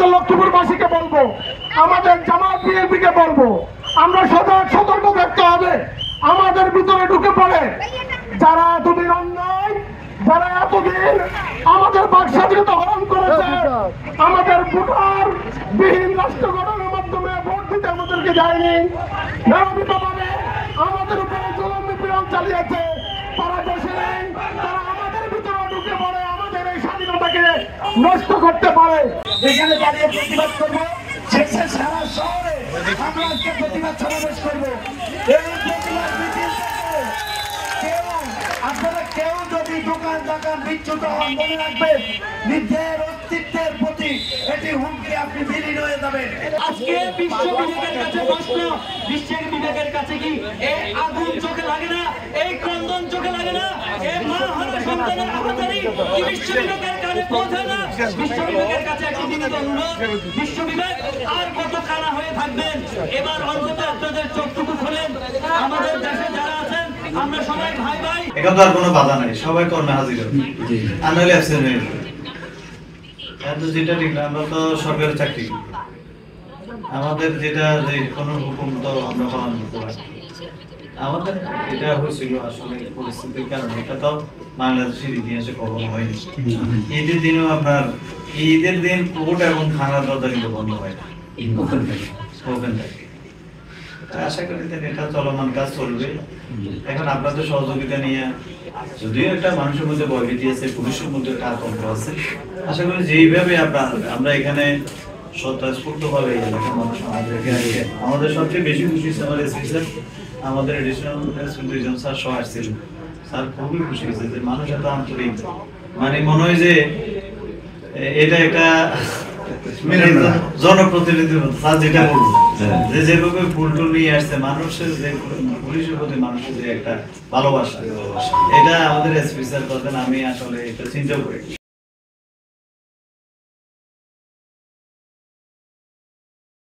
আমাদের লক্ষ্মীপুরবাসীকে বলবো, আমাদের জামাত বিএনপিকে বলবো, আমরা সতর্ক থাকতে হবে। আমাদের ভিতরে ঢুকে পড়ে যারা এতদিন অন্যায়, যারা এতদিন আমাদের বাক স্বাধীনতা হরণ করেছে, আমাদের ভোটার বিহীন রাষ্ট্র গঠনের মাধ্যমে ভোট দিতে আমাদেরকে যায়নি, নিয়মিতভাবে আমাদের উপরে জুলুম নিপীড়ন চালিয়েছে, তারা দেশে নেই, তারা আমাদের ভিতরে ঢুকে পড়ে আমাদের এই স্বাধীনতাকে নষ্ট করতে পারে। এখানে দাঁড়িয়ে প্রতিবাদ করবো, শেষের সারা শহরে আমরা আজকে প্রতিবাদ সমাবেশ করবো। এই প্রতিবাদ মিছিল আপনারা কেউ যদি দোকান বিচ্যুত হন, মনে রাখবেন নিজের অস্তিত্বের প্রতি এটি হুমকি, আপনি বিলীন হয়ে যাবেন। আজকে বিশ্ব বিবেকের কাছে প্রশ্ন, বিশ্বের বিবেকের কাছে কি এই আগুন চোখে লাগে না, এই ক্রন্দন চোখে লাগে না, এই মা হারা সন্তানের আহাজারি কি বিশ্ব বিবেকের কাছে পৌঁছে না? বিশ্ব বিবেকের কাছে একটি বিনীত অনুরোধ, বিশ্ব বিবেক আর কত কানা হয়ে থাকবেন? এবার অন্তত আপনাদের চোখটুকু খোলেন। আমাদের দেশে যারা আছেন আমরা সবাই ভাই ভাই, এখন তো আর কোনো বাধা নাই, সবাই কর্মে হাজির হবে, আর নইলে অ্যাবসেন্ট হয়ে যাবে। যেটা ঠিক না, আমরা তো সরকারি চাকরি, আমাদের যেটা যে কোনো হুকুম তো আমরা পালন করতে পারি। আমাদের এটা হয়েছিল আসলে পরিস্থিতির কারণে, এটা তো বাংলাদেশের ইতিহাসে কখনো হয়নি। ঈদের দিনও আপনার ঈদের দিন কোর্ট এবং থানার দরজা কিন্তু বন্ধ হয় না, ওপেন থাকে। আশা করি এটা চলমান কাজ চলবে। এখন আপনাদের সহযোগিতা নিয়ে, যদিও একটা মানুষের মধ্যে ভয়ভীতি আছে, পুলিশের মধ্যে একটা আতঙ্ক আছে, আশা করি যেইভাবে আমরা এখানে স্বতঃস্ফূর্তভাবে এলাকার মানুষ আমাদের সবচেয়ে বেশি খুশি হচ্ছে আমার এসপি স্যার, আমাদের এডিশনাল রিজন স্যার সহ আসছিল। স্যার খুবই খুশি হয়েছে যে মানুষ এত আন্তরিক, মানে মনে হয় যে এটা একটা জনপ্রতিনিধির মতো। স্যার যেটা বলবো যে যেভাবে ফুল টুল নিয়ে আসছে, মানুষের যে পুলিশের প্রতি মানুষের যে একটা ভালোবাসা, এটা আমাদের এসপি স্যার করতেন, আমি আসলে এটা চিন্তা করি।